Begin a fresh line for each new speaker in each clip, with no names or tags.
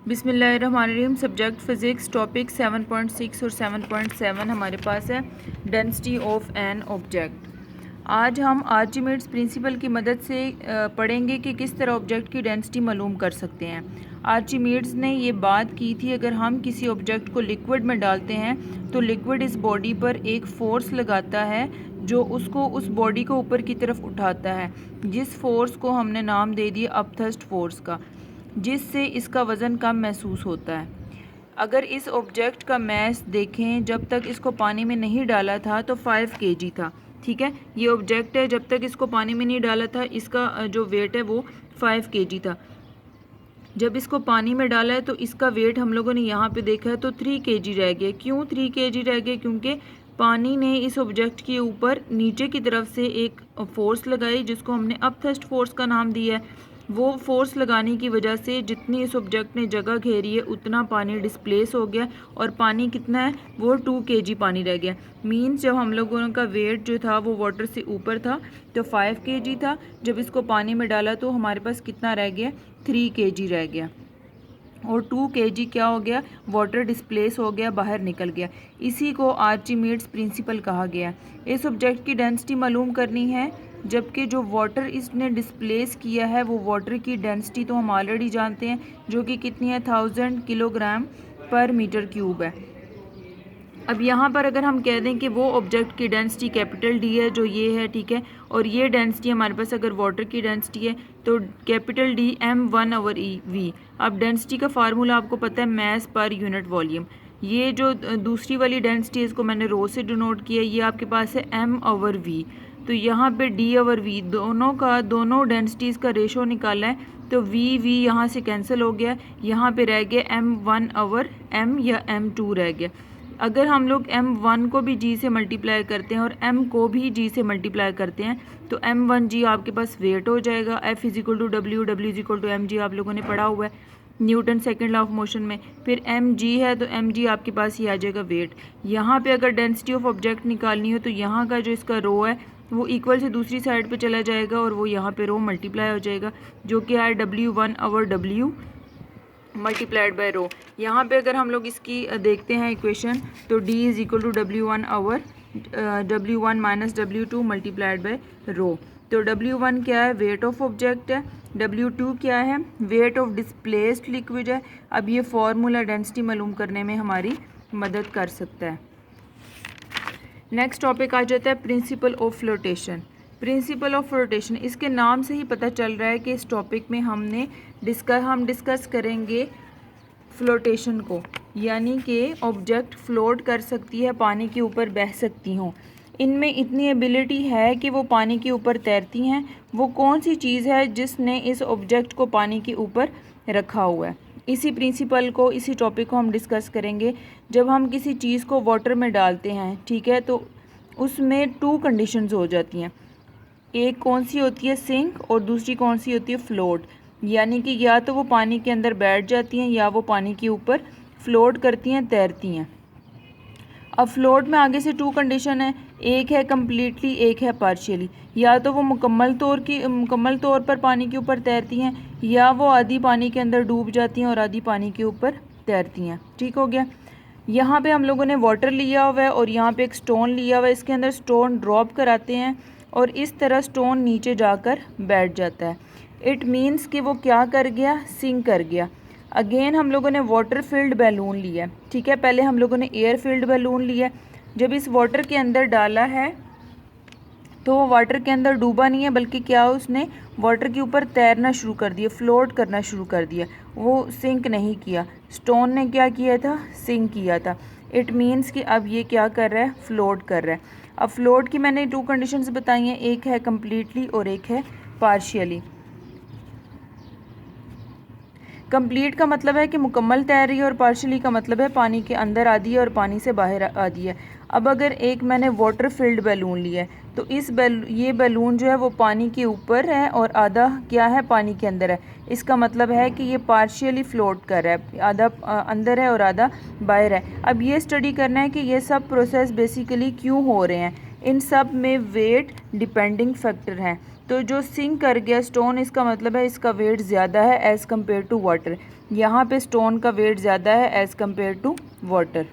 बिस्मिल्लाहिर्रहमानिर्रहीम। Subject physics, topic 7.6 और 7.7 हमारे पास है डेंसिटी ऑफ एन ऑब्जेक्ट। आज हम आर्चिमेड्स प्रिंसिपल की मदद से पढ़ेंगे कि किस तरह ऑब्जेक्ट की डेंसिटी मालूम कर सकते हैं। आर्चिमेड्स ने ये बात की थी, अगर हम किसी ऑब्जेक्ट को लिक्विड में डालते हैं तो लिक्विड इस बॉडी पर एक फ़ोर्स लगाता है जो उसको उस बॉडी को ऊपर की तरफ उठाता है, जिस फ़ोर्स को हमने नाम दे दिया अपथस्ट फ़ोर्स का, जिससे इसका वज़न कम महसूस होता है। अगर इस ऑब्जेक्ट का मैस देखें, जब तक इसको पानी में नहीं डाला था तो 5 kg था। ठीक है, ये ऑब्जेक्ट है, जब तक इसको पानी में नहीं डाला था इसका जो वेट है वो 5 kg था। जब इसको पानी में डाला है तो इसका वेट हम लोगों ने यहाँ पे देखा है तो 3 kg रह गया। क्यों 3 kg रह गया? क्योंकि पानी ने इस ऑब्जेक्ट के ऊपर नीचे की तरफ से एक फोर्स लगाई जिसको हमने अपथस्ट फोर्स का नाम दिया है। वो फोर्स लगाने की वजह से जितनी इस ऑब्जेक्ट ने जगह घेरी है उतना पानी डिस्प्लेस हो गया, और पानी कितना है? वो 2 kg पानी रह गया। मीन्स जब हम लोगों का वेट जो था वो वाटर से ऊपर था तो 5 kg था, जब इसको पानी में डाला तो हमारे पास कितना रह गया? 3 kg रह गया, और 2 kg क्या हो गया? वाटर डिस्प्लेस हो गया, बाहर निकल गया। इसी को आर्चिमेड्स प्रिंसिपल कहा गया। इस ऑब्जेक्ट की डेंसिटी मालूम करनी है, जबकि जो वाटर इसने डिस्प्लेस किया है वो वाटर की डेंसिटी तो हम ऑलरेडी जानते हैं, जो कि कितनी है? 1000 किलोग्राम पर मीटर क्यूब है। अब यहाँ पर अगर हम कह दें कि वो ऑब्जेक्ट की डेंसिटी कैपिटल डी है, जो ये है, ठीक है, और ये डेंसिटी हमारे पास अगर वाटर की डेंसिटी है तो कैपिटल डी m1/v। अब डेंसिटी का फार्मूला आपको पता है, मैस पर यूनिट वॉल्यूम। ये जो दूसरी वाली डेंसिटी है इसको मैंने रो से डिनोट किया, ये आपके पास है m/v। तो यहाँ पे d/v दोनों डेंसिटीज़ का रेशो निकाला है, तो v यहाँ से कैंसिल हो गया, यहाँ पे रह गया m1/m या m2 रह गया। अगर हम लोग m1 को भी g से मल्टीप्लाई करते हैं और m को भी g से मल्टीप्लाई करते हैं तो m1g आपके पास वेट हो जाएगा। F = W, W = mg आप लोगों ने पढ़ा हुआ है Newton second law of motion में। फिर mg है तो mg आपके पास ही आ जाएगा वेट। यहाँ पे अगर डेंसिटी ऑफ ऑब्जेक्ट निकालनी हो तो यहाँ का जो इसका रो है वो इक्वल से दूसरी साइड पे चला जाएगा और वो यहाँ पे रो मल्टीप्लाई हो जाएगा, जो कि है W1/W मल्टीप्लाइड बाय रो। यहाँ पे अगर हम लोग इसकी देखते हैं इक्वेशन तो D = W1 minus W2 multiplied by rho. तो W1 क्या है? वेट ऑफ ऑब्जेक्ट है। W2 क्या है? वेट ऑफ डिस्प्लेस्ड लिक्विड है। अब ये फॉर्मूला डेंसिटी मालूम करने में हमारी मदद कर सकता है। नेक्स्ट टॉपिक आ जाता है principal of flotation. Principal of flotation, इसके नाम से ही पता चल रहा है कि इस टॉपिक में हम डिस्कस करेंगे फ्लोटेशन को, यानी कि ऑब्जेक्ट फ्लोट कर सकती है, पानी के ऊपर बह सकती हों। इनमें इतनी एबिलिटी है कि वो पानी के ऊपर तैरती हैं। वो कौन सी चीज़ है जिसने इस ऑब्जेक्ट को पानी के ऊपर रखा हुआ है? इसी प्रिंसिपल को, इसी टॉपिक को हम डिस्कस करेंगे। जब हम किसी चीज़ को वाटर में डालते हैं, ठीक है, तो उसमें 2 कंडीशंस हो जाती हैं। एक कौन सी होती है? सिंक, और दूसरी कौन सी होती है? फ्लोट। यानी कि या तो वो पानी के अंदर बैठ जाती हैं या वो पानी के ऊपर फ्लोट करती हैं, तैरती हैं। अब फ्लोट में आगे से 2 कंडीशन है, एक है कम्प्लीटली, एक है पार्शियली। या तो वो मुकम्मल तौर पर पानी के ऊपर तैरती हैं, या वो आधी पानी के अंदर डूब जाती हैं और आधी पानी के ऊपर तैरती हैं। ठीक हो गया। यहाँ पे हम लोगों ने वाटर लिया हुआ है और यहाँ पे एक स्टोन लिया हुआ है, इसके अंदर स्टोन ड्रॉप कराते हैं और इस तरह स्टोन नीचे जाकर बैठ जाता है। इट मीन्स कि वो क्या कर गया? सिंक कर गया। अगेन हम लोगों ने वाटर फिल्ड बैलून लिया, ठीक है, पहले हम लोगों ने एयर फिल्ड बैलून लिया। जब इस वाटर के अंदर डाला है तो वो वाटर के अंदर डूबा नहीं है, बल्कि क्या, उसने वाटर के ऊपर तैरना शुरू कर दिया, फ्लोट करना शुरू कर दिया। वो सिंक नहीं किया। स्टोन ने क्या किया था? सिंक किया था। इट मीन्स कि अब ये क्या कर रहा है? फ्लोट कर रहा है। अब फ्लोट की मैंने 2 कंडीशंस बताई हैं, एक है कम्प्लीटली और एक है पार्शियली। कंप्लीट का मतलब है कि मुकम्मल तैर रही है, और पार्शियली का मतलब है पानी के अंदर आधी है और पानी से बाहर आधी है। अब अगर एक मैंने वाटर फिल्ड बैलून लिया है तो ये बैलून जो है वो पानी के ऊपर है और आधा क्या है? पानी के अंदर है। इसका मतलब है कि ये पार्शियली फ्लोट कर रहा है, आधा अंदर है और आधा बाहर है। अब ये स्टडी करना है कि ये सब प्रोसेस बेसिकली क्यों हो रहे हैं। इन सब में वेट डिपेंडिंग फैक्टर हैं। तो जो सिंक कर गया स्टोन, इसका मतलब है इसका वेट ज़्यादा है एज़ कम्पेयर टू वाटर। यहाँ पे स्टोन का वेट ज़्यादा है एज़ कम्पेयर टू वाटर।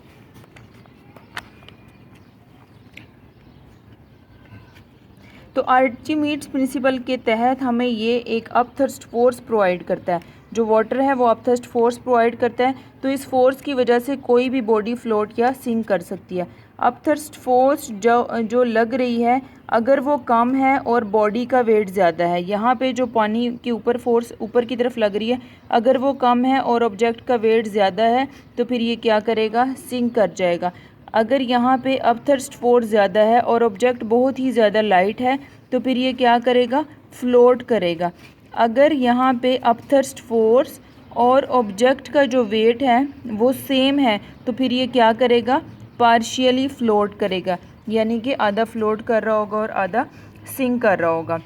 तो आर्चिमीड्स प्रिंसिपल के तहत हमें ये एक अपथर्स्ट फोर्स प्रोवाइड करता है। जो वाटर है वो अपथर्स्ट फोर्स प्रोवाइड करता है, तो इस फोर्स की वजह से कोई भी बॉडी फ्लोट या सिंक कर सकती है। अपथर्स्ट फोर्स जो लग रही है, अगर वो कम है और बॉडी का वेट ज़्यादा है, यहाँ पे जो पानी के ऊपर फोर्स ऊपर की तरफ लग रही है, अगर वो कम है और ऑब्जेक्ट का वेट ज़्यादा है तो फिर ये क्या करेगा, सिंक कर जाएगा। अगर यहाँ पे अपथर्स्ट फोर्स ज़्यादा है और ऑब्जेक्ट बहुत ही ज़्यादा लाइट है तो फिर ये क्या करेगा, फ्लोट करेगा। अगर यहाँ पे अपथर्स्ट फोर्स और ऑब्जेक्ट का जो वेट है वो सेम है तो फिर ये क्या करेगा, पार्शियली फ्लोट करेगा, यानी कि आधा फ्लोट कर रहा होगा और आधा सिंक कर रहा होगा।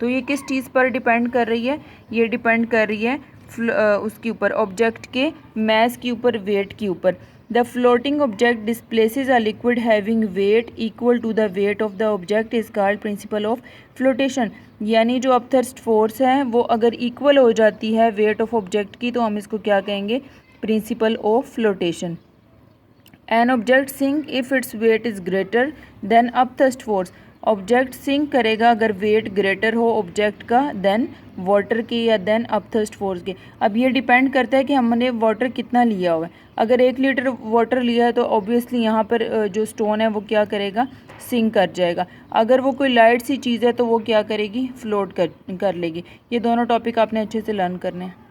तो ये किस चीज़ पर डिपेंड कर रही है, ये डिपेंड कर रही है उसके ऊपर, ऑब्जेक्ट के मास के ऊपर, वेट के ऊपर। The floating object displaces a liquid having weight equal to the weight of the object is called principle of flotation. यानी जो अपथर्स्ट फोर्स है वो अगर इक्वल हो जाती है वेट ऑफ ऑब्जेक्ट की तो हम इसको क्या कहेंगे, principle of flotation. An object sink if its weight is greater than upthrust force. Object sink करेगा अगर वेट ग्रेटर हो ऑब्जेक्ट का देन वाटर के या देन अपथर्स्ट फोर्स के। अब ये डिपेंड करता है कि हमने वाटर कितना लिया हुआ है। अगर 1 लीटर वाटर लिया है तो ऑब्वियसली यहाँ पर जो स्टोन है वो क्या करेगा, सिंक कर जाएगा। अगर वो कोई लाइट सी चीज़ है तो वो क्या करेगी, फ्लोट कर लेगी। ये दोनों टॉपिक आपने अच्छे से लर्न करने हैं।